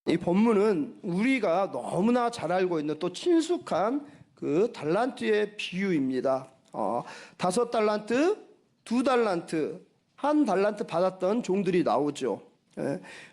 이 본문은 우리가 너무나 잘 알고 있는 또 친숙한 그 달란트의 비유입니다. 5달란트, 2달란트, 1달란트 받았던 종들이 나오죠.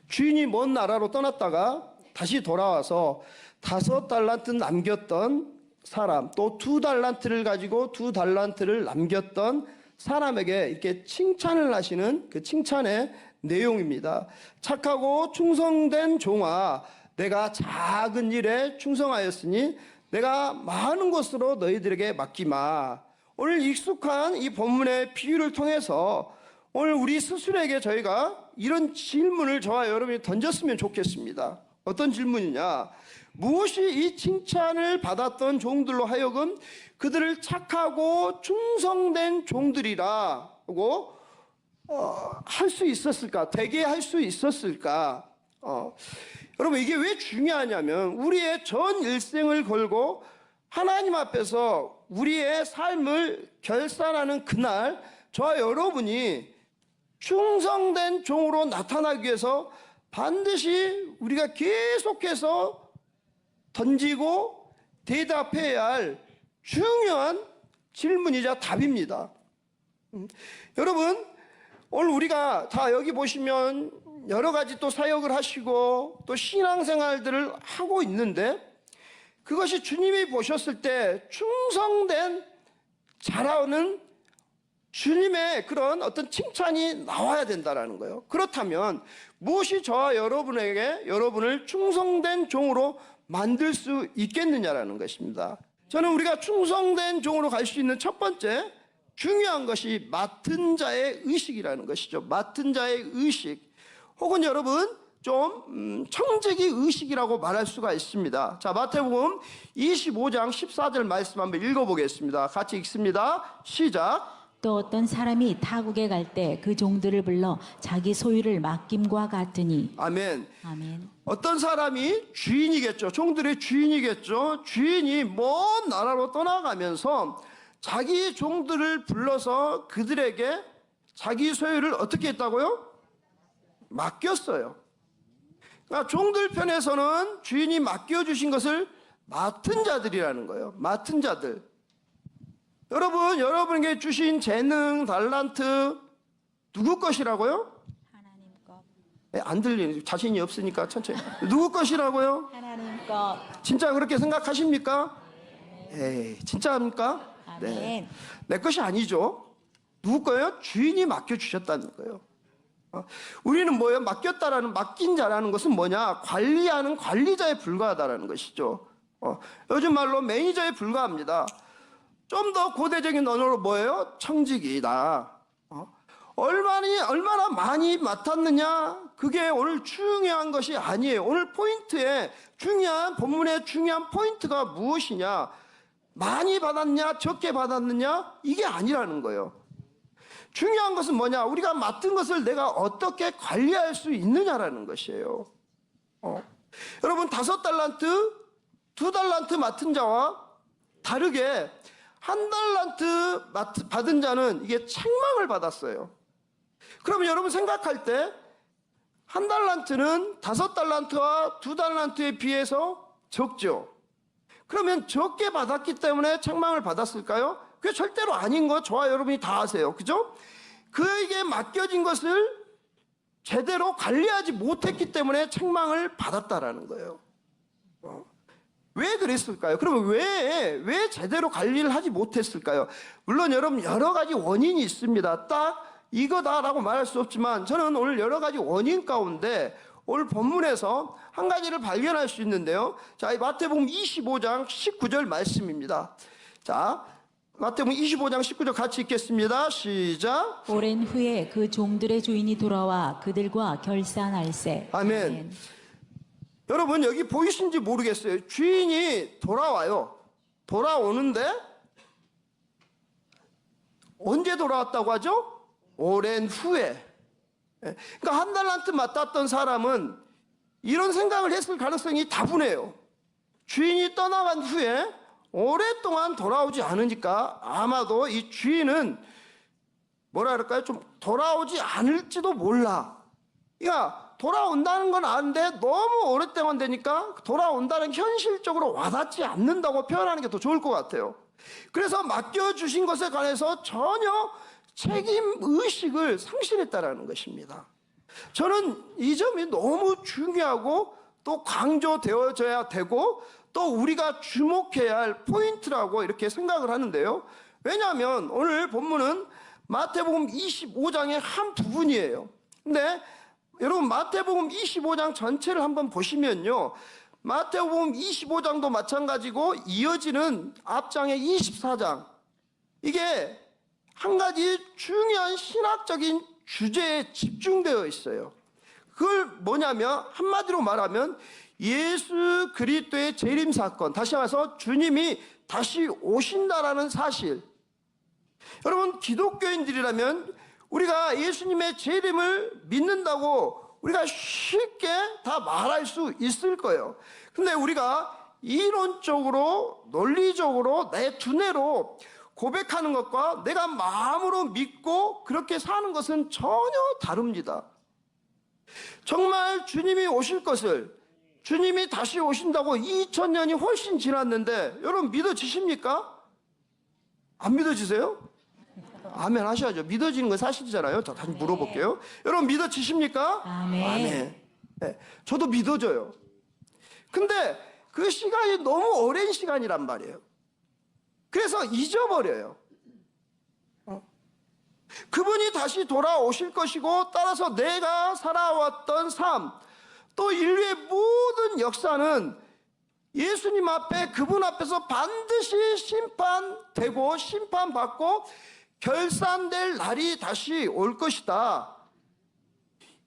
주인이 먼 나라로 떠났다가 다시 돌아와서 5달란트 남겼던 사람, 또 2달란트를 가지고 2달란트를 남겼던 사람에게 이렇게 칭찬을 하시는 그 칭찬의 내용입니다. 착하고 충성된 종아, 내가 작은 일에 충성하였으니 내가 많은 것으로 너희들에게 맡기마. 오늘 익숙한 이 본문의 비유를 통해서 오늘 우리 스스로에게 저희가 이런 질문을 저와 여러분이 던졌으면 좋겠습니다. 어떤 질문이냐? 무엇이 이 칭찬을 받았던 종들로 하여금 그들을 착하고 충성된 종들이라고 할 수 있었을까? 되게 할 수 있었을까? 여러분, 이게 왜 중요하냐면 우리의 전 일생을 걸고 하나님 앞에서 우리의 삶을 결산하는 그날 저와 여러분이 충성된 종으로 나타나기 위해서 반드시 우리가 계속해서 던지고 대답해야 할 중요한 질문이자 답입니다. 여러분, 오늘 우리가 다 여기 보시면 여러 가지 또 사역을 하시고 또 신앙생활들을 하고 있는데 그것이 주님이 보셨을 때 충성된 자라오는 주님의 그런 어떤 칭찬이 나와야 된다는 거예요. 그렇다면 무엇이 저와 여러분에게 여러분을 충성된 종으로 만들 수 있겠느냐라는 것입니다. 저는 우리가 충성된 종으로 갈 수 있는 첫 번째 중요한 것이 맡은 자의 의식이라는 것이죠. 맡은 자의 의식, 혹은 여러분 좀 청지기 의식이라고 말할 수가 있습니다. 자, 마태복음 25장 14절 말씀 한번 읽어보겠습니다. 같이 읽습니다. 시작. 또 어떤 사람이 타국에 갈 때 그 종들을 불러 자기 소유를 맡김과 같으니. 아멘. 아멘. 어떤 사람이 주인이겠죠. 종들의 주인이겠죠. 주인이 먼 나라로 떠나가면서 자기 종들을 불러서 그들에게 자기 소유를 어떻게 했다고요? 맡겼어요. 그러니까 종들 편에서는 주인이 맡겨주신 것을 맡은 자들이라는 거예요. 맡은 자들. 여러분, 여러분에게 주신 재능, 달란트 누구 것이라고요? 하나님 것. 안 들리는, 자신이 없으니까 천천히. 누구 것이라고요? 하나님 것. 진짜 그렇게 생각하십니까? 에이, 진짜입니까? 아멘. 네. 내 것이 아니죠. 누구 거예요? 주인이 맡겨주셨다는 거예요. 우리는 뭐예요? 맡긴 자라는 것은 뭐냐? 관리하는 관리자에 불과하다는 것이죠. 요즘 말로 매니저에 불과합니다. 좀 더 고대적인 언어로 뭐예요? 청지기다. 얼마나 많이 맡았느냐? 그게 오늘 중요한 것이 아니에요. 오늘 포인트에 본문의 중요한 포인트가 무엇이냐? 많이 받았냐? 적게 받았느냐? 이게 아니라는 거예요. 중요한 것은 뭐냐? 우리가 맡은 것을 내가 어떻게 관리할 수 있느냐라는 것이에요. 여러분, 5달란트, 2달란트 맡은 자와 다르게 1달란트 받은 자는 이게 책망을 받았어요. 그러면 여러분 생각할 때 1달란트는 5달란트와 2달란트에 비해서 적죠. 그러면 적게 받았기 때문에 책망을 받았을까요? 그게 절대로 아닌 거 저와 여러분이 다 아세요. 그죠? 그에게 맡겨진 것을 제대로 관리하지 못했기 때문에 책망을 받았다라는 거예요. 왜 그랬을까요? 그러면 왜 제대로 관리를 하지 못했을까요? 물론 여러분 여러 가지 원인이 있습니다. 딱 이거다라고 말할 수 없지만 저는 오늘 여러 가지 원인 가운데 오늘 본문에서 한 가지를 발견할 수 있는데요. 자, 이 마태복음 25장 19절 말씀입니다. 자, 마태복음 25장 19절 같이 읽겠습니다. 시작. 오랜 후에 그 종들의 주인이 돌아와 그들과 결산할세. 아멘. 여러분 여기 보이신지 모르겠어요. 주인이 돌아와요. 돌아오는데 언제 돌아왔다고 하죠? 오랜 후에. 그러니까 1달란트 맡았던 사람은 이런 생각을 했을 가능성이 다분해요. 주인이 떠나간 후에 오랫동안 돌아오지 않으니까 아마도 이 주인은 뭐라 그럴까요? 좀 돌아오지 않을지도 몰라. 그러니까 돌아온다는 건 아는데 너무 오랫동안 되니까 돌아온다는 현실적으로 와닿지 않는다고 표현하는 게 더 좋을 것 같아요. 그래서 맡겨주신 것에 관해서 전혀 책임의식을 상실했다라는 것입니다. 저는 이 점이 너무 중요하고 또 강조되어져야 되고 또 우리가 주목해야 할 포인트라고 이렇게 생각을 하는데요. 왜냐하면 오늘 본문은 마태복음 25장의 한 부분이에요. 근데 여러분 마태복음 25장 전체를 한번 보시면요, 마태복음 25장도 마찬가지고 이어지는 앞장의 24장, 이게 한 가지 중요한 신학적인 주제에 집중되어 있어요. 그걸 뭐냐면 한마디로 말하면 예수 그리스도의 재림 사건, 다시 말해서 주님이 다시 오신다라는 사실. 여러분 기독교인들이라면 우리가 예수님의 재림을 믿는다고 우리가 쉽게 다 말할 수 있을 거예요. 근데 우리가 이론적으로 논리적으로 내 두뇌로 고백하는 것과 내가 마음으로 믿고 그렇게 사는 것은 전혀 다릅니다. 정말 주님이 오실 것을, 주님이 다시 오신다고 2000년이 훨씬 지났는데 여러분 믿어지십니까? 안 믿어지세요? 아멘 하셔야죠. 믿어지는 건 사실이잖아요. 자, 다시 물어볼게요. 여러분 믿어지십니까? 아멘. 아멘. 네, 저도 믿어져요. 근데 그 시간이 너무 오랜 시간이란 말이에요. 그래서 잊어버려요. 그분이 다시 돌아오실 것이고 따라서 내가 살아왔던 삶, 또 인류의 모든 역사는 예수님 앞에, 그분 앞에서 반드시 심판되고 심판받고 결산될 날이 다시 올 것이다.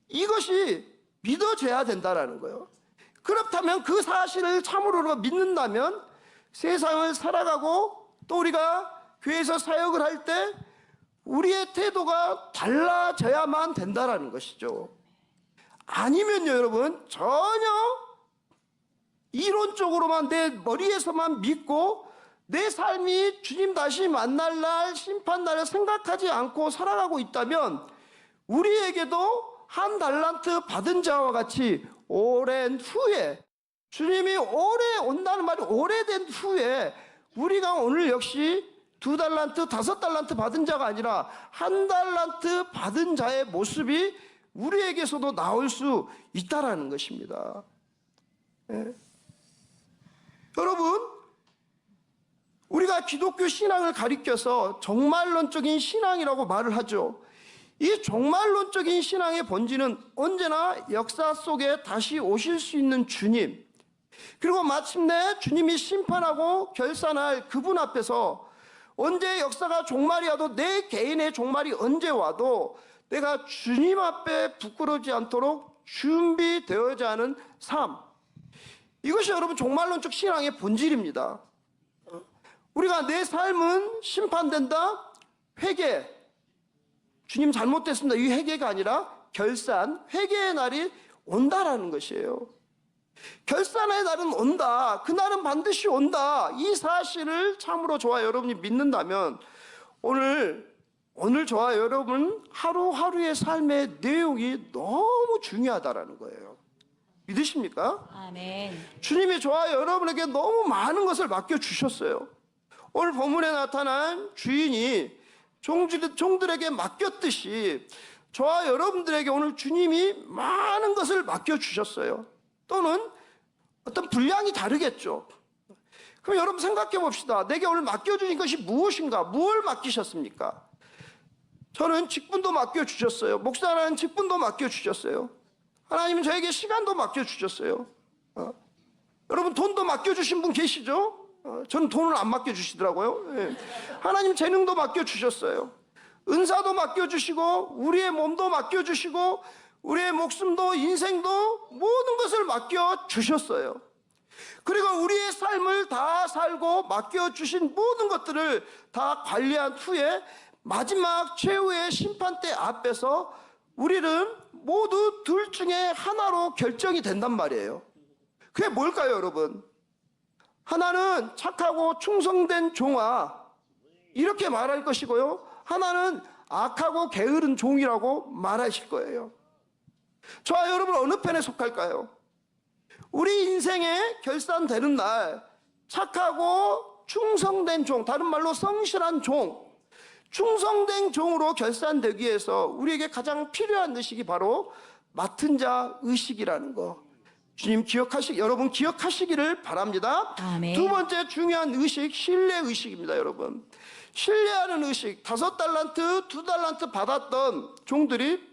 이것이 믿어져야 된다라는 거예요. 그렇다면 그 사실을 참으로 믿는다면 세상을 살아가고 또 우리가 교회에서 사역을 할 때 우리의 태도가 달라져야만 된다라는 것이죠. 아니면요 여러분, 전혀 이론적으로만 내 머리에서만 믿고 내 삶이 주님 다시 만날 날, 심판날을 생각하지 않고 살아가고 있다면 우리에게도 한 달란트 받은 자와 같이 오랜 후에, 주님이 오래 온다는 말이 오래된 후에 우리가 오늘 역시 2달란트, 5달란트 받은 자가 아니라 1달란트 받은 자의 모습이 우리에게서도 나올 수 있다라는 것입니다. 예. 여러분, 우리가 기독교 신앙을 가리켜서 종말론적인 신앙이라고 말을 하죠. 이 종말론적인 신앙의 본질은 언제나 역사 속에 다시 오실 수 있는 주님, 그리고 마침내 주님이 심판하고 결산할 그분 앞에서 언제 역사가 종말이 와도, 내 개인의 종말이 언제 와도 내가 주님 앞에 부끄러우지 않도록 준비되어야 하는 삶, 이것이 여러분 종말론적 신앙의 본질입니다. 우리가 내 삶은 심판된다, 회개, 주님 잘못됐습니다, 이 회개가 아니라 결산, 회개의 날이 온다라는 것이에요. 결산의 날은 온다, 그날은 반드시 온다, 이 사실을 참으로 저와 여러분이 믿는다면 오늘 저와 여러분 하루하루의 삶의 내용이 너무 중요하다라는 거예요. 믿으십니까? 아멘. 주님이 저와 여러분에게 너무 많은 것을 맡겨주셨어요. 오늘 본문에 나타난 주인이 종들에게 맡겼듯이 저와 여러분들에게 오늘 주님이 많은 것을 맡겨주셨어요. 또는 어떤 분량이 다르겠죠. 그럼 여러분 생각해 봅시다. 내게 오늘 맡겨주신 것이 무엇인가? 무엇을 맡기셨습니까? 저는 직분도 맡겨주셨어요. 목사라는 직분도 맡겨주셨어요. 하나님은 저에게 시간도 맡겨주셨어요. 여러분 돈도 맡겨주신 분 계시죠? 저는 돈을 안 맡겨주시더라고요. 예. 하나님 재능도 맡겨주셨어요. 은사도 맡겨주시고 우리의 몸도 맡겨주시고 우리의 목숨도 인생도 모든 것을 맡겨주셨어요. 그리고 우리의 삶을 다 살고 맡겨주신 모든 것들을 다 관리한 후에 마지막 최후의 심판대 앞에서 우리는 모두 둘 중에 하나로 결정이 된단 말이에요. 그게 뭘까요 여러분? 하나는 착하고 충성된 종아, 이렇게 말할 것이고요, 하나는 악하고 게으른 종이라고 말하실 거예요. 저와 여러분 어느 편에 속할까요? 우리 인생의 결산되는 날 착하고 충성된 종, 다른 말로 성실한 종, 충성된 종으로 결산되기 위해서 우리에게 가장 필요한 의식이 바로 맡은 자 의식이라는 거. 주님 여러분 기억하시기를 바랍니다. 아멘. 두 번째 중요한 의식, 신뢰 의식입니다, 여러분. 신뢰하는 의식, 5달란트, 2달란트 받았던 종들이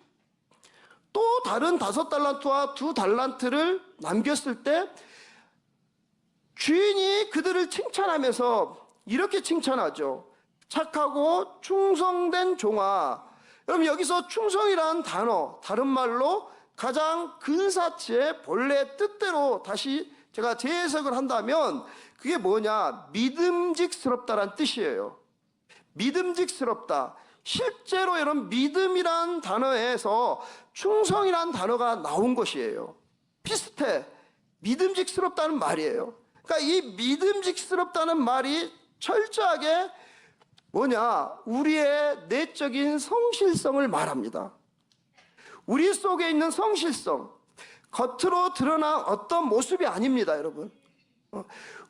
또 다른 5달란트와 2달란트를 남겼을 때 주인이 그들을 칭찬하면서 이렇게 칭찬하죠. 착하고 충성된 종아. 여러분 여기서 충성이라는 단어, 다른 말로 가장 근사치의 본래 뜻대로 다시 제가 재해석을 한다면 그게 뭐냐? 믿음직스럽다란 뜻이에요. 믿음직스럽다. 실제로 여러분 믿음이란 단어에서 충성이란 단어가 나온 것이에요. 비슷해. 믿음직스럽다는 말이에요. 그러니까 이 믿음직스럽다는 말이 철저하게 뭐냐? 우리의 내적인 성실성을 말합니다. 우리 속에 있는 성실성, 겉으로 드러난 어떤 모습이 아닙니다, 여러분.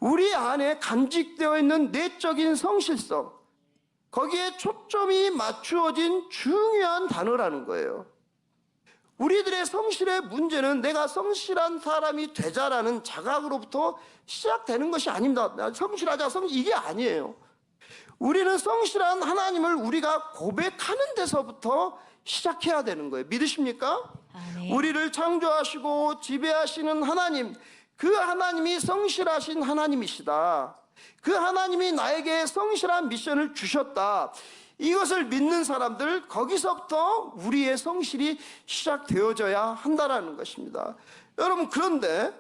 우리 안에 간직되어 있는 내적인 성실성, 거기에 초점이 맞추어진 중요한 단어라는 거예요. 우리들의 성실의 문제는 내가 성실한 사람이 되자라는 자각으로부터 시작되는 것이 아닙니다. 성실하자, 이게 아니에요. 우리는 성실한 하나님을 우리가 고백하는 데서부터 시작해야 되는 거예요. 믿으십니까? 아멘. 우리를 창조하시고 지배하시는 하나님, 그 하나님이 성실하신 하나님이시다. 그 하나님이 나에게 성실한 미션을 주셨다. 이것을 믿는 사람들, 거기서부터 우리의 성실이 시작되어져야 한다는 것입니다. 여러분, 그런데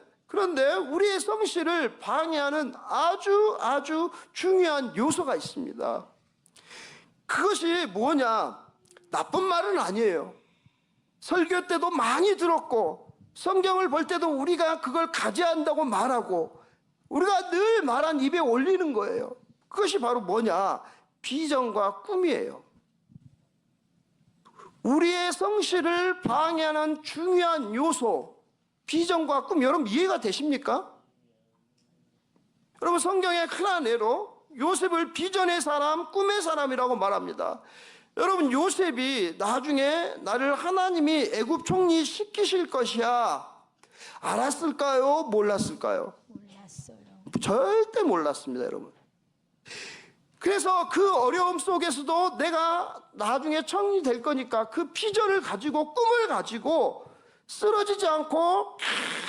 우리의 성실을 방해하는 아주 중요한 요소가 있습니다. 그것이 뭐냐? 나쁜 말은 아니에요. 설교 때도 많이 들었고 성경을 볼 때도 우리가 그걸 가져야 한다고 말하고 우리가 늘 말한 입에 올리는 거예요. 그것이 바로 뭐냐? 비전과 꿈이에요. 우리의 성실을 방해하는 중요한 요소, 비전과 꿈. 여러분 이해가 되십니까? 여러분 성경의 흔한 예로 요셉을 비전의 사람, 꿈의 사람이라고 말합니다. 여러분 요셉이 나중에 나를 하나님이 애굽 총리 시키실 것이야 알았을까요? 몰랐을까요? 몰랐어요. 절대 몰랐습니다, 여러분. 그래서 그 어려움 속에서도 내가 나중에 총리 될 거니까 그 비전을 가지고 꿈을 가지고 쓰러지지 않고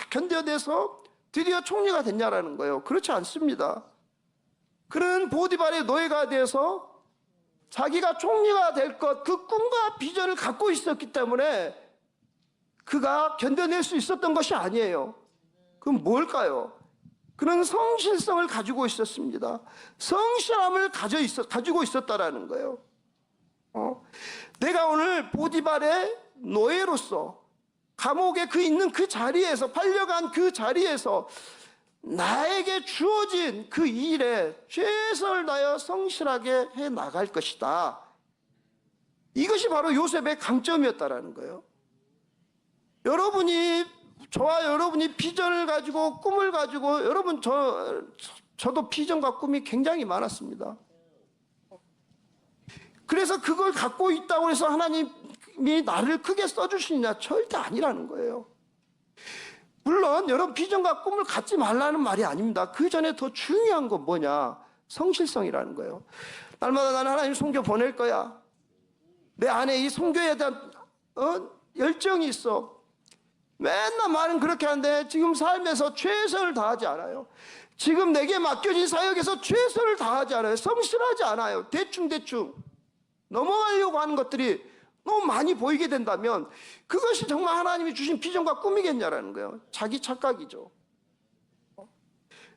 견뎌내서 드디어 총리가 됐냐라는 거예요. 그렇지 않습니다. 그는 보디발의 노예가 돼서 자기가 총리가 될 것, 그 꿈과 비전을 갖고 있었기 때문에 그가 견뎌낼 수 있었던 것이 아니에요. 그럼 뭘까요? 그는 성실성을 가지고 있었습니다. 성실함을 가지고 있었다라는 거예요. 내가 오늘 보디발의 노예로서 감옥에 있는 그 자리에서, 팔려간 그 자리에서 나에게 주어진 그 일에 최선을 다하여 성실하게 해 나갈 것이다. 이것이 바로 요셉의 강점이었다라는 거예요. 저와 여러분이 비전을 가지고 꿈을 가지고 여러분 저도 비전과 꿈이 굉장히 많았습니다. 그래서 그걸 갖고 있다고 해서 하나님이 나를 크게 써주시느냐? 절대 아니라는 거예요. 물론 여러분 비전과 꿈을 갖지 말라는 말이 아닙니다. 그 전에 더 중요한 건 뭐냐? 성실성이라는 거예요. 날마다 나는 하나님 선교 보낼 거야. 내 안에 이 선교에 대한 열정이 있어. 맨날 말은 그렇게 하는데 지금 삶에서 최선을 다하지 않아요. 지금 내게 맡겨진 사역에서 최선을 다하지 않아요. 성실하지 않아요. 대충 넘어가려고 하는 것들이 너무 많이 보이게 된다면 그것이 정말 하나님이 주신 비전과 꿈이겠냐라는 거예요. 자기 착각이죠.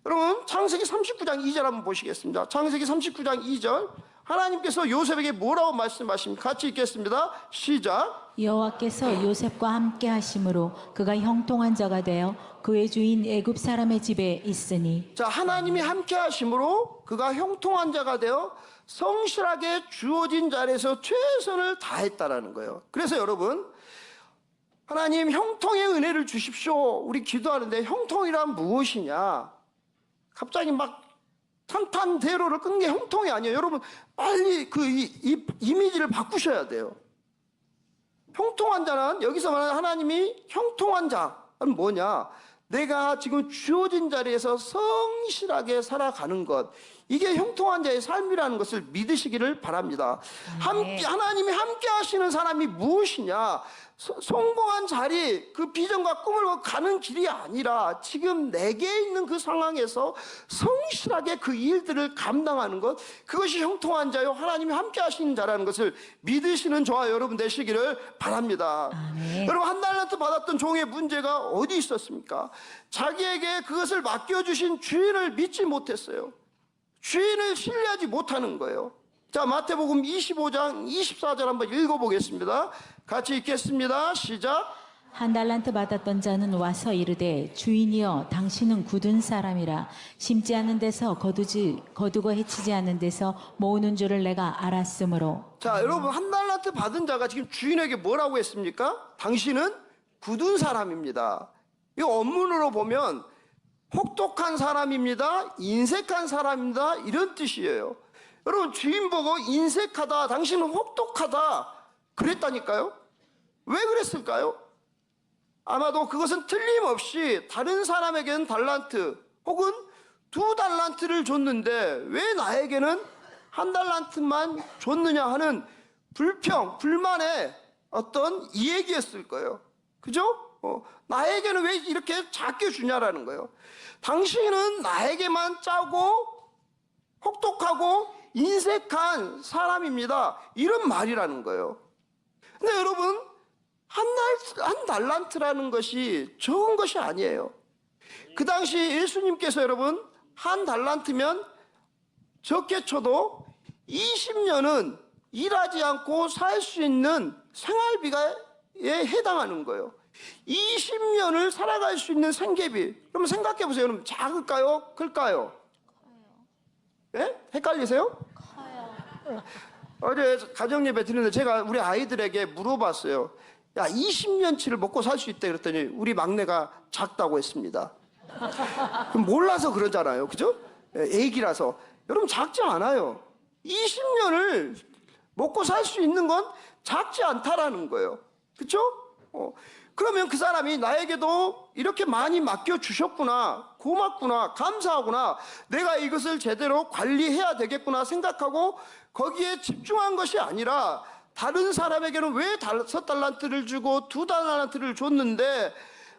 여러분 창세기 39장 2절 한번 보시겠습니다. 창세기 39장 2절 하나님께서 요셉에게 뭐라고 말씀하십니까? 같이 읽겠습니다. 시작. 여호와께서 요셉과 함께 하심으로 그가 형통한 자가 되어 그의 주인 애굽 사람의 집에 있으니. 자, 하나님이 함께 하심으로 그가 형통한 자가 되어 성실하게 주어진 자리에서 최선을 다했다라는 거예요. 그래서 여러분 하나님 형통의 은혜를 주십시오. 우리 기도하는데 형통이란 무엇이냐? 갑자기 막 탄탄대로를 끈 게 형통이 아니에요. 여러분 빨리 그 이미지를 바꾸셔야 돼요. 형통한 자는 여기서 말하는 하나님이 형통한 자는 뭐냐? 내가 지금 주어진 자리에서 성실하게 살아가는 것, 이게 형통한 자의 삶이라는 것을 믿으시기를 바랍니다. 하나님이 함께 하시는 사람이 무엇이냐? 성공한 자리, 그 비전과 꿈을 가는 길이 아니라 지금 내게 있는 그 상황에서 성실하게 그 일들을 감당하는 것, 그것이 형통한 자요 하나님이 함께 하시는 자라는 것을 믿으시는 저와 여러분 되시기를 바랍니다. 아멘. 여러분 한 달란트 받았던 종의 문제가 어디 있었습니까? 자기에게 그것을 맡겨주신 주인을 믿지 못했어요. 주인을 신뢰하지 못하는 거예요. 자, 마태복음 25장 24절 한번 읽어보겠습니다. 같이 읽겠습니다. 시작. 한 달란트 받았던 자는 와서 이르되 주인이여 당신은 굳은 사람이라 심지 않는 데서 거두고 해치지 않는 데서 모으는 줄을 내가 알았으므로. 자, 여러분 한 달란트 받은 자가 지금 주인에게 뭐라고 했습니까? 당신은 굳은 사람입니다. 이 원문으로 보면 혹독한 사람입니다, 인색한 사람입니다, 이런 뜻이에요. 여러분 주인 보고 인색하다, 당신은 혹독하다 그랬다니까요. 왜 그랬을까요? 아마도 그것은 틀림없이 다른 사람에게는 달란트 혹은 2달란트를 줬는데 왜 나에게는 1달란트만 줬느냐 하는 불만의 어떤 이 얘기였을 거예요. 그죠? 나에게는 왜 이렇게 작게 주냐라는 거예요. 당신은 나에게만 짜고 혹독하고 인색한 사람입니다, 이런 말이라는 거예요. 근데 여러분 한 달란트라는 것이 적은 것이 아니에요. 그 당시 예수님께서 여러분 1달란트면 적게 쳐도 20년은 일하지 않고 살 수 있는 생활비에 해당하는 거예요. 20년을 살아갈 수 있는 생계비. 그러면 생각해 보세요. 여러분 작을까요? 클까요? 커요. 예? 헷갈리세요? 커요. 어제 가정예배 드리는데 제가 우리 아이들에게 물어봤어요. 야, 20년치를 먹고 살 수 있대 그랬더니 우리 막내가 작다고 했습니다. 그럼 몰라서 그러잖아요. 그죠? 애기라서. 여러분 작지 않아요. 20년을 먹고 살 수 있는 건 작지 않다라는 거예요. 그죠? 그러면 그 사람이 나에게도 이렇게 많이 맡겨주셨구나, 고맙구나, 감사하구나, 내가 이것을 제대로 관리해야 되겠구나 생각하고 거기에 집중한 것이 아니라 다른 사람에게는 왜 5달란트를 주고 2달란트를 줬는데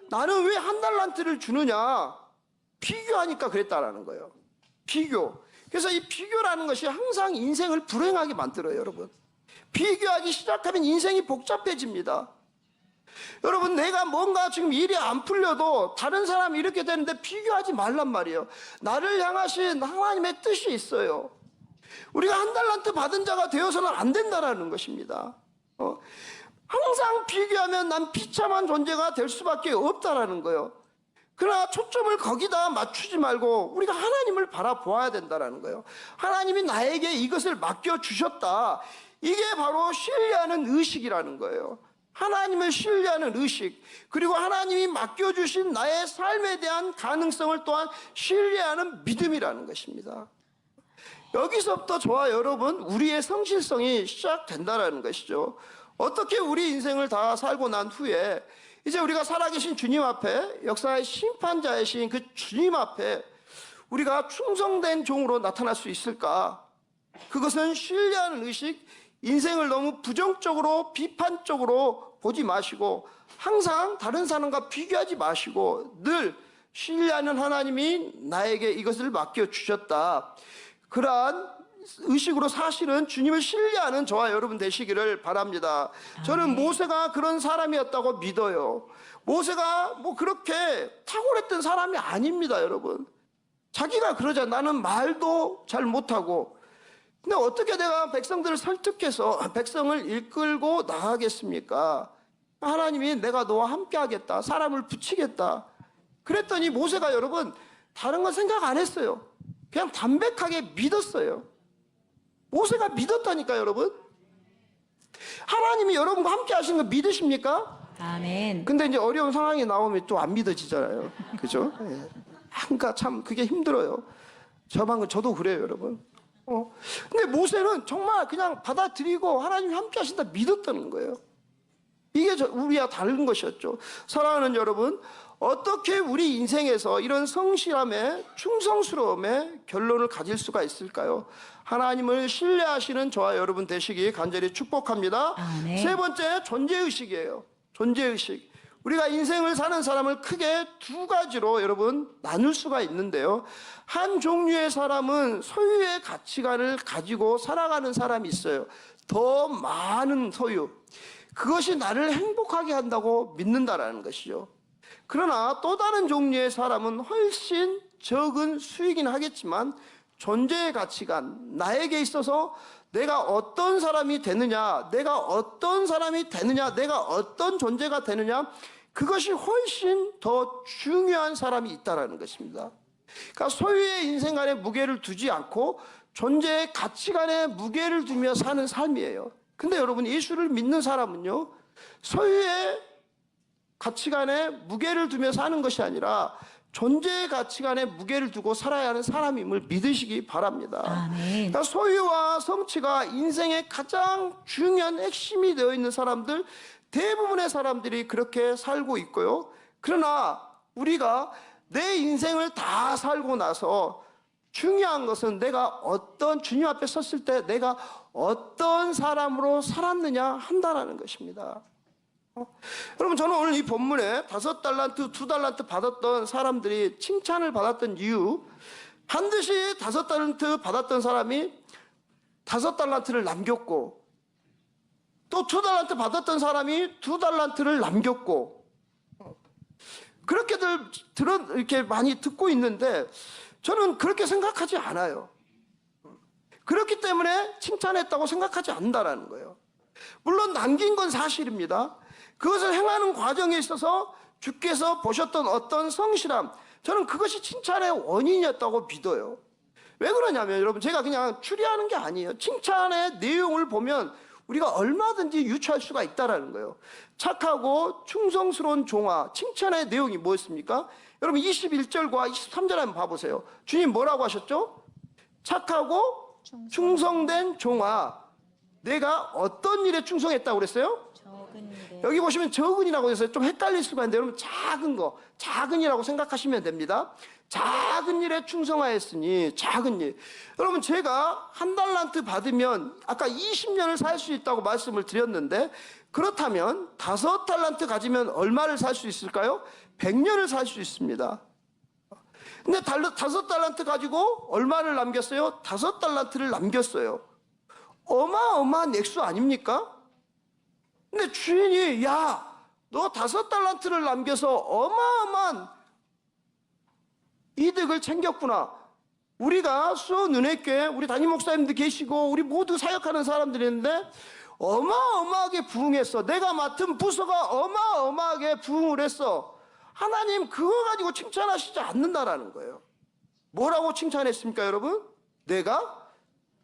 나는 왜 1달란트를 주느냐, 비교하니까 그랬다라는 거예요. 비교. 그래서 이 비교라는 것이 항상 인생을 불행하게 만들어요. 여러분 비교하기 시작하면 인생이 복잡해집니다. 여러분 내가 뭔가 지금 일이 안 풀려도 다른 사람이 이렇게 되는데 비교하지 말란 말이에요. 나를 향하신 하나님의 뜻이 있어요. 우리가 1달란트 받은 자가 되어서는 안 된다는 것입니다. 항상 비교하면 난 비참한 존재가 될 수밖에 없다라는 거예요. 그러나 초점을 거기다 맞추지 말고 우리가 하나님을 바라보아야 된다는 거예요. 하나님이 나에게 이것을 맡겨주셨다, 이게 바로 신뢰하는 의식이라는 거예요. 하나님을 신뢰하는 의식, 그리고 하나님이 맡겨주신 나의 삶에 대한 가능성을 또한 신뢰하는 믿음이라는 것입니다. 여기서부터 저와 여러분 우리의 성실성이 시작된다는 것이죠. 어떻게 우리 인생을 다 살고 난 후에 이제 우리가 살아계신 주님 앞에, 역사의 심판자이신 그 주님 앞에 우리가 충성된 종으로 나타날 수 있을까? 그것은 신뢰하는 의식, 인생을 너무 부정적으로 비판적으로 보지 마시고 항상 다른 사람과 비교하지 마시고 늘 신뢰하는 하나님이 나에게 이것을 맡겨주셨다, 그러한 의식으로 사실은 주님을 신뢰하는 저와 여러분 되시기를 바랍니다. 저는 모세가 그런 사람이었다고 믿어요. 모세가 뭐 그렇게 탁월했던 사람이 아닙니다. 여러분 자기가 그러자, 나는 말도 잘 못하고, 근데 어떻게 내가 백성들을 설득해서 백성을 이끌고 나가겠습니까? 하나님이 내가 너와 함께 하겠다, 사람을 붙이겠다 그랬더니 모세가 여러분 다른 건 생각 안 했어요. 그냥 담백하게 믿었어요. 모세가 믿었다니까요. 여러분 하나님이 여러분과 함께 하시는 거 믿으십니까? 아멘. 근데 이제 어려운 상황이 나오면 또 안 믿어지잖아요. 그죠? 예. 그러니까 참 그게 힘들어요. 저도 그래요, 여러분. 근데 모세는 정말 그냥 받아들이고 하나님이 함께 하신다 믿었다는 거예요. 이게 우리와 다른 것이었죠. 사랑하는 여러분, 어떻게 우리 인생에서 이런 성실함에 충성스러움에 결론을 가질 수가 있을까요? 하나님을 신뢰하시는 저와 여러분 되시기 간절히 축복합니다. 아멘. 세 번째, 존재의식이에요. 존재의식. 우리가 인생을 사는 사람을 크게 두 가지로 여러분 나눌 수가 있는데요. 한 종류의 사람은 소유의 가치관을 가지고 살아가는 사람이 있어요. 더 많은 소유. 그것이 나를 행복하게 한다고 믿는다라는 것이죠. 그러나 또 다른 종류의 사람은 훨씬 적은 수익이긴 하겠지만 존재의 가치관, 나에게 있어서 내가 어떤 사람이 되느냐, 내가 어떤 사람이 되느냐, 내가 어떤 존재가 되느냐, 그것이 훨씬 더 중요한 사람이 있다는 것입니다. 그러니까 소유의 인생 간에 무게를 두지 않고 존재의 가치관에 무게를 두며 사는 삶이에요. 근데 여러분, 예수를 믿는 사람은요, 소유의 가치관에 무게를 두며 사는 것이 아니라 존재의 가치관에 무게를 두고 살아야 하는 사람임을 믿으시기 바랍니다. 아멘. 그러니까 소유와 성취가 인생의 가장 중요한 핵심이 되어 있는 사람들, 대부분의 사람들이 그렇게 살고 있고요. 그러나 우리가 내 인생을 다 살고 나서 중요한 것은 내가 어떤, 주님 앞에 섰을 때 내가 어떤 사람으로 살았느냐 한다라는 것입니다. 여러분, 저는 오늘 이 본문에 5달란트, 2달란트 받았던 사람들이 칭찬을 받았던 이유, 반드시 5달란트 받았던 사람이 5달란트를 남겼고, 또 2달란트 받았던 사람이 2달란트를 남겼고, 그렇게들 이렇게 많이 듣고 있는데 저는 그렇게 생각하지 않아요. 그렇기 때문에 칭찬했다고 생각하지 않는다라는 거예요. 물론 남긴 건 사실입니다. 그것을 행하는 과정에 있어서 주께서 보셨던 어떤 성실함, 저는 그것이 칭찬의 원인이었다고 믿어요. 왜 그러냐면 여러분, 제가 그냥 추리하는 게 아니에요. 칭찬의 내용을 보면 우리가 얼마든지 유추할 수가 있다라는 거예요. 착하고 충성스러운 종아, 칭찬의 내용이 뭐였습니까? 여러분, 21절과 23절 한번 봐보세요. 주님 뭐라고 하셨죠? 착하고 충성된 종아, 내가 어떤 일에 충성했다고 그랬어요? 여기 보시면 적은이라고 해서 좀 헷갈릴 수가 있는데 여러분, 작은 거, 작은이라고 생각하시면 됩니다. 작은 일에 충성하였으니, 작은 일. 여러분, 제가 1달란트 받으면 아까 20년을 살 수 있다고 말씀을 드렸는데, 그렇다면 5달란트 가지면 얼마를 살 수 있을까요? 100년을 살 수 있습니다. 근데 5달란트 가지고 얼마를 남겼어요? 5달란트를 남겼어요. 어마어마한 액수 아닙니까? 근데 주인이, 야, 너 5달란트를 남겨서 어마어마한 이득을 챙겼구나. 우리가 수원은혜교회 우리 담임 목사님도 계시고 우리 모두 사역하는 사람들이 있는데 어마어마하게 부흥했어. 내가 맡은 부서가 어마어마하게 부흥을 했어. 하나님 그거 가지고 칭찬하시지 않는다라는 거예요. 뭐라고 칭찬했습니까, 여러분? 내가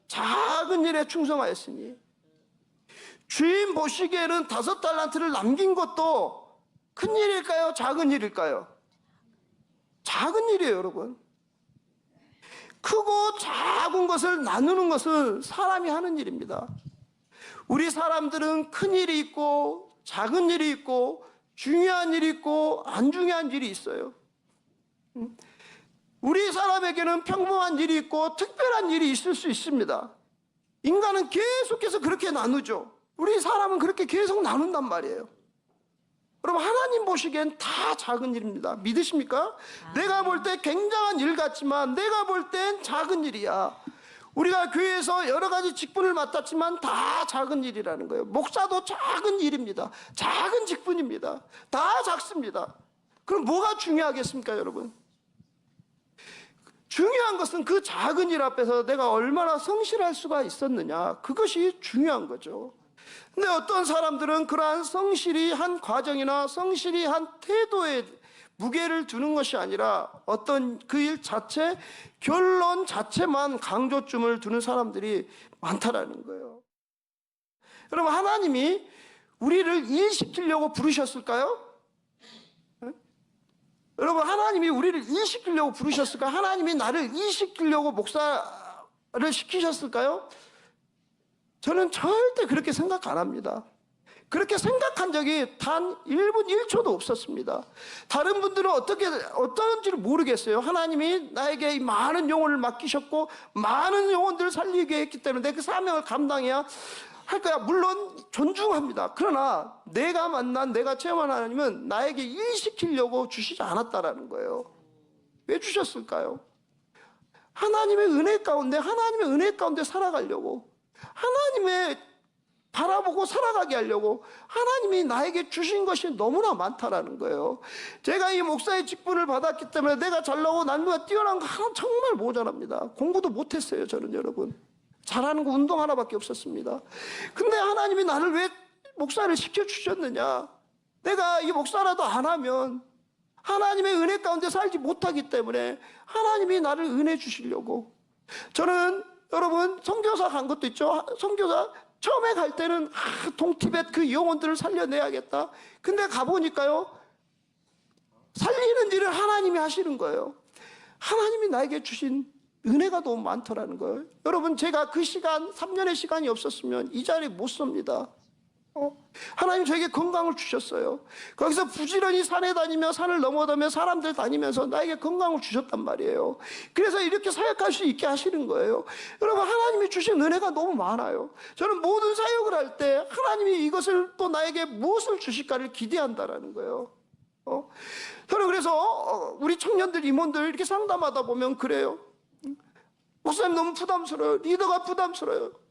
작은 일에 충성하였으니. 주인 보시기에는 5달란트를 남긴 것도 큰 일일까요? 작은 일일까요? 작은 일이에요, 여러분. 크고 작은 것을 나누는 것은 사람이 하는 일입니다. 우리 사람들은 큰 일이 있고 작은 일이 있고 중요한 일이 있고 안 중요한 일이 있어요. 우리 사람에게는 평범한 일이 있고 특별한 일이 있을 수 있습니다. 인간은 계속해서 그렇게 나누죠. 우리 사람은 그렇게 계속 나눈단 말이에요. 여러분, 하나님 보시기엔 다 작은 일입니다. 믿으십니까? 내가 볼 때 굉장한 일 같지만 내가 볼 땐 작은 일이야. 우리가 교회에서 여러 가지 직분을 맡았지만 다 작은 일이라는 거예요. 목사도 작은 일입니다. 작은 직분입니다. 다 작습니다. 그럼 뭐가 중요하겠습니까, 여러분? 중요한 것은 그 작은 일 앞에서 내가 얼마나 성실할 수가 있었느냐, 그것이 중요한 거죠. 근데 어떤 사람들은 그러한 성실이 한 과정이나 성실이 한 태도에 무게를 두는 것이 아니라 어떤 그 일 자체, 결론 자체만 강조점을 두는 사람들이 많다라는 거예요. 여러분, 하나님이 우리를 일시키려고 부르셨을까요? 여러분, 하나님이 우리를 일시키려고 부르셨을까요? 하나님이 나를 일시키려고 목사를 시키셨을까요? 저는 절대 그렇게 생각 안 합니다. 그렇게 생각한 적이 단 1분 1초도 없었습니다. 다른 분들은 어떤지를 모르겠어요. 하나님이 나에게 이 많은 영혼을 맡기셨고 많은 영혼들을 살리게 했기 때문에 그 사명을 감당해야 할 거야. 물론 존중합니다. 그러나 내가 만난, 내가 체험한 하나님은 나에게 일시키려고 주시지 않았다라는 거예요. 왜 주셨을까요? 하나님의 은혜 가운데 살아가려고, 하나님의 바라보고 살아가게 하려고 하나님이 나에게 주신 것이 너무나 많다라는 거예요. 제가 이 목사의 직분을 받았기 때문에 내가 잘나고 난누가 뛰어난 거 하나 정말 모자랍니다. 공부도 못했어요. 저는 여러분 잘하는 거 운동 하나밖에 없었습니다. 근데 하나님이 나를 왜 목사를 시켜주셨느냐? 내가 이 목사라도 안 하면 하나님의 은혜 가운데 살지 못하기 때문에 하나님이 나를 은혜 주시려고. 저는 여러분 선교사 간 것도 있죠. 선교사 처음에 갈 때는 동티벳 그 영혼들을 살려내야겠다. 근데 가보니까요, 살리는 일을 하나님이 하시는 거예요. 하나님이 나에게 주신 은혜가 너무 많더라는 거예요. 여러분, 제가 그 시간, 3년의 시간이 없었으면 이 자리에 못 섭니다. 하나님 저에게 건강을 주셨어요. 거기서 부지런히 산에 다니며 산을 넘어다며 사람들 다니면서 나에게 건강을 주셨단 말이에요. 그래서 이렇게 사역할 수 있게 하시는 거예요. 여러분, 하나님이 주신 은혜가 너무 많아요. 저는 모든 사역을 할 때 하나님이 이것을 또 나에게 무엇을 주실까를 기대한다라는 거예요. 저는 그래서 우리 청년들, 임원들 이렇게 상담하다 보면 그래요. 목사님 너무 부담스러워요. 리더가 부담스러워요.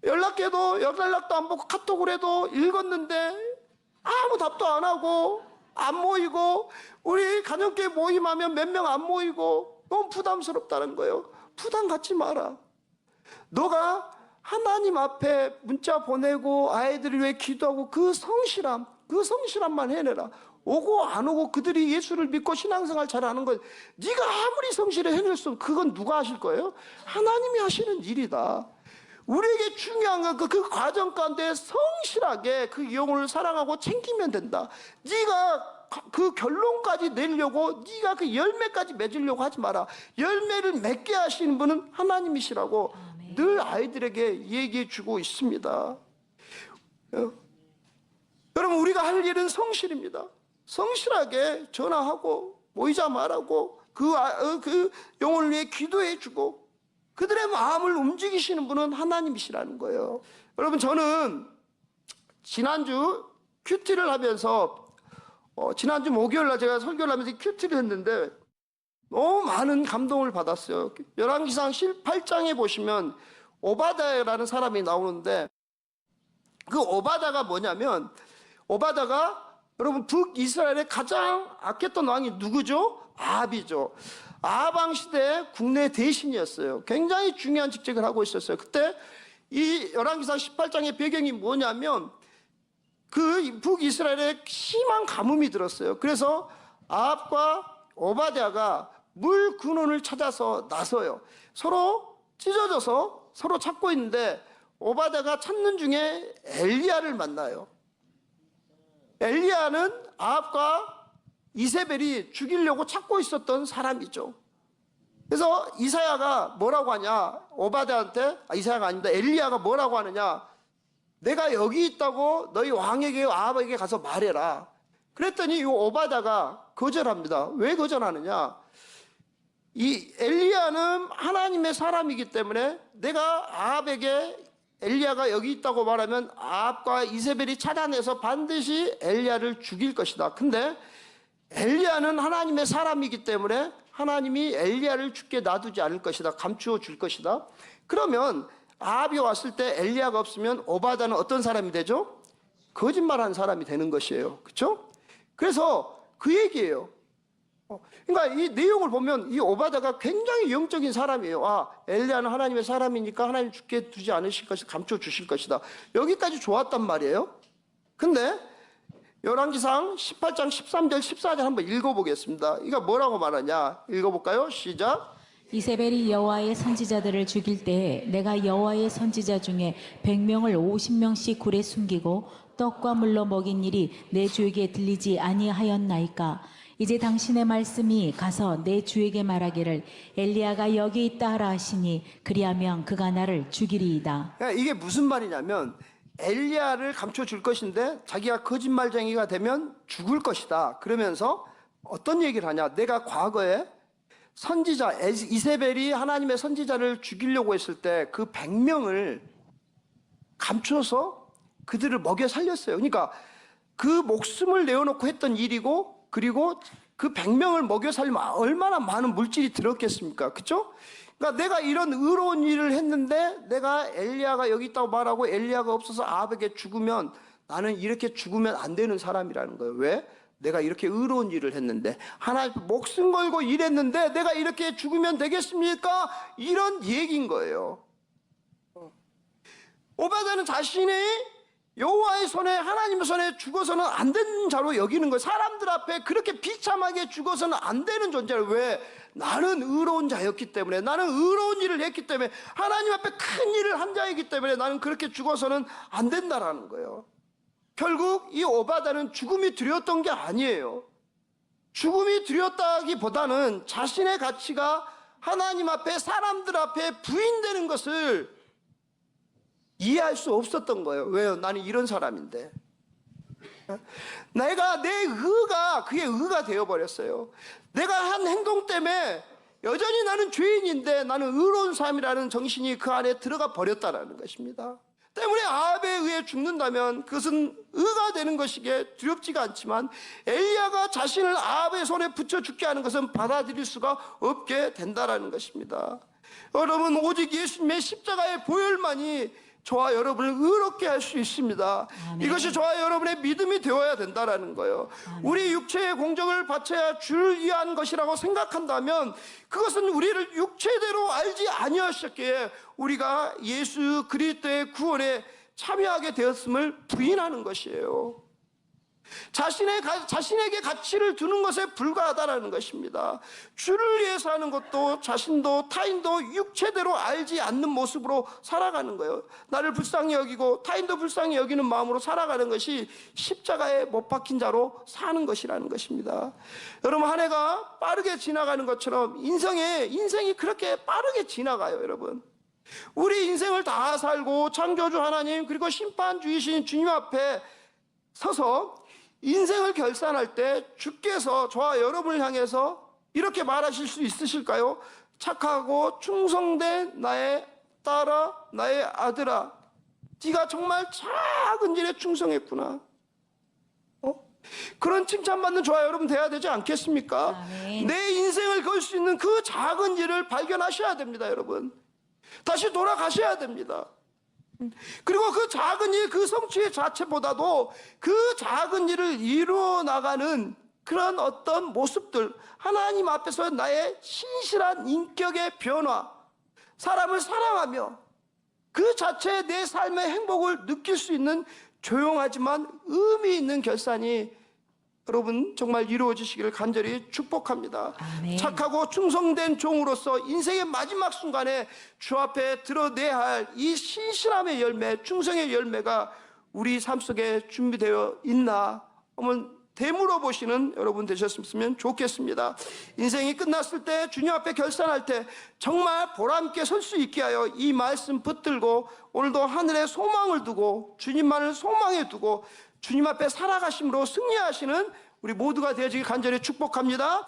연락해도 연락도 안 받고 카톡을 해도 읽었는데 아무 답도 안 하고 안 모이고, 우리 가정교회 모임하면 몇 명 안 모이고 너무 부담스럽다는 거예요. 부담 갖지 마라. 너가 하나님 앞에 문자 보내고 아이들을 위해 기도하고 그 성실함만 해내라. 오고 안 오고 그들이 예수를 믿고 신앙생활 잘하는 것, 네가 아무리 성실히 해낼 수 없어. 그건 누가 하실 거예요? 하나님이 하시는 일이다. 우리에게 중요한 건 그 과정 가운데 성실하게 그 영혼을 사랑하고 챙기면 된다. 네가 그 결론까지 내려고, 네가 그 열매까지 맺으려고 하지 마라. 열매를 맺게 하시는 분은 하나님이시라고 늘 아이들에게 얘기해 주고 있습니다. 여러분, 우리가 할 일은 성실입니다. 성실하게 전화하고 모이자 말하고 그 영혼을 위해 기도해 주고 그들의 마음을 움직이시는 분은 하나님이시라는 거예요. 여러분, 저는 지난주 큐티를 하면서 지난주 목요일날 제가 설교를 하면서 큐티를 했는데 너무 많은 감동을 받았어요. 열왕기상 18장에 보시면 오바다라는 사람이 나오는데, 그 오바다가 뭐냐면, 오바다가 여러분 북이스라엘의 가장 악했던 왕이 누구죠? 아합이죠. 아합 왕 시대 국내 대신이었어요. 굉장히 중요한 직책을 하고 있었어요. 그때 이 열왕기상 18장의 배경이 뭐냐면, 그 북이스라엘에 심한 가뭄이 들었어요. 그래서 아합과 오바댜가 물 근원을 찾아서 나서요. 서로 찢어져서 서로 찾고 있는데 오바댜가 찾는 중에 엘리야를 만나요. 엘리야는 아합과 이세벨이 죽이려고 찾고 있었던 사람이죠. 그래서 이사야가 뭐라고 하냐, 오바댜한테, 이사야가 아닙니다, 엘리야가 뭐라고 하느냐, 내가 여기 있다고 너희 왕에게, 아합에게 가서 말해라. 그랬더니 이 오바댜가 거절합니다. 왜 거절하느냐, 이 엘리야는 하나님의 사람이기 때문에 내가 아합에게 엘리야가 여기 있다고 말하면 아합과 이세벨이 찾아내서 반드시 엘리야를 죽일 것이다. 근데 엘리야는 하나님의 사람이기 때문에 하나님이 엘리야를 죽게 놔두지 않을 것이다. 감추어 줄 것이다. 그러면 아합이 왔을 때 엘리야가 없으면 오바댜는 어떤 사람이 되죠? 거짓말하는 사람이 되는 것이에요. 그렇죠? 그래서 그 얘기예요. 그러니까 이 내용을 보면 이 오바댜가 굉장히 영적인 사람이에요. 엘리야는 하나님의 사람이니까 하나님 죽게 두지 않으실 것이다, 감춰 주실 것이다. 여기까지 좋았단 말이에요. 근데 열왕기상 18장 13절 14절 한번 읽어보겠습니다. 이거 뭐라고 말하냐, 읽어볼까요? 시작. 이세벨이 여호와의 선지자들을 죽일 때에 내가 여호와의 선지자 중에 100명을 50명씩 굴에 숨기고 떡과 물로 먹인 일이 내 주에게 들리지 아니하였나이까. 이제 당신의 말씀이 가서 내 주에게 말하기를 엘리야가 여기 있다 하라 하시니 그리하면 그가 나를 죽이리이다. 그러니까 이게 무슨 말이냐면 엘리야를 감춰줄 것인데 자기가 거짓말쟁이가 되면 죽을 것이다. 그러면서 어떤 얘기를 하냐? 내가 과거에 선지자 이세벨이 하나님의 선지자를 죽이려고 했을 때 그 100명을 감춰서 그들을 먹여 살렸어요. 그러니까 그 목숨을 내어놓고 했던 일이고, 그리고 그 100명을 먹여 살리면 얼마나 많은 물질이 들었겠습니까? 그렇죠? 그러니까 내가 이런 의로운 일을 했는데 내가 엘리야가 여기 있다고 말하고 엘리야가 없어서 아합에게 죽으면 나는 이렇게 죽으면 안 되는 사람이라는 거예요. 왜? 내가 이렇게 의로운 일을 했는데, 하나님 목숨 걸고 일했는데 내가 이렇게 죽으면 되겠습니까? 이런 얘기인 거예요. 오바다는 자신이 여호와의 손에, 하나님의 손에 죽어서는 안 되는 자로 여기는 거예요. 사람들 앞에 그렇게 비참하게 죽어서는 안 되는 존재를. 왜? 나는 의로운 자였기 때문에, 나는 의로운 일을 했기 때문에, 하나님 앞에 큰 일을 한 자이기 때문에 나는 그렇게 죽어서는 안 된다라는 거예요. 결국 이 오바다는 죽음이 두려웠던 게 아니에요. 죽음이 두려웠다기보다는 자신의 가치가 하나님 앞에, 사람들 앞에 부인되는 것을 이해할 수 없었던 거예요. 왜요? 나는 이런 사람인데. 내가, 내 의가 그게 의가 되어버렸어요. 내가 한 행동 때문에 여전히 나는 죄인인데 나는 의로운 삶이라는 정신이 그 안에 들어가 버렸다는 것입니다. 때문에 아합에 의해 죽는다면 그것은 의가 되는 것이기에 두렵지가 않지만, 엘리야가 자신을 아합의 손에 붙여 죽게 하는 것은 받아들일 수가 없게 된다는 것입니다. 여러분, 오직 예수님의 십자가의 보혈만이 저와 여러분을 의롭게 할 수 있습니다. 아멘. 이것이 저와 여러분의 믿음이 되어야 된다는 거예요. 아멘. 우리 육체의 공적을 바쳐야 주를 위한 것이라고 생각한다면 그것은 우리를 육체대로 알지 아니하셨기에 우리가 예수 그리스도의 구원에 참여하게 되었음을 부인하는 것이에요. 자신에게 가치를 두는 것에 불과하다는 것입니다. 주를 위해서 하는 것도 자신도 타인도 육체대로 알지 않는 모습으로 살아가는 거예요. 나를 불쌍히 여기고 타인도 불쌍히 여기는 마음으로 살아가는 것이 십자가에 못 박힌 자로 사는 것이라는 것입니다. 여러분, 한 해가 빠르게 지나가는 것처럼 인생이 그렇게 빠르게 지나가요. 여러분, 우리 인생을 다 살고 창조주 하나님 그리고 심판주이신 주님 앞에 서서 인생을 결산할 때 주께서 저와 여러분을 향해서 이렇게 말하실 수 있으실까요? 착하고 충성된 나의 딸아, 나의 아들아, 네가 정말 작은 일에 충성했구나. 그런 칭찬받는 저와 여러분 돼야 되지 않겠습니까? 아멘. 내 인생을 걸 수 있는 그 작은 일을 발견하셔야 됩니다. 여러분, 다시 돌아가셔야 됩니다. 그리고 그 작은 일, 그 성취의 자체보다도 그 작은 일을 이루어 나가는 그런 어떤 모습들, 하나님 앞에서 나의 신실한 인격의 변화, 사람을 사랑하며 그 자체의 내 삶의 행복을 느낄 수 있는 조용하지만 의미 있는 결산이 여러분 정말 이루어지시기를 간절히 축복합니다. 아멘. 착하고 충성된 종으로서 인생의 마지막 순간에 주 앞에 드러내야 할 이 신실함의 열매, 충성의 열매가 우리 삶 속에 준비되어 있나 한번 되물어 보시는 여러분 되셨으면 좋겠습니다. 인생이 끝났을 때, 주님 앞에 결산할 때 정말 보람있게 설 수 있게 하여 이 말씀 붙들고 오늘도 하늘에 소망을 두고 주님만을 소망에 두고 주님 앞에 살아가심으로 승리하시는 우리 모두가 되어지길 간절히 축복합니다.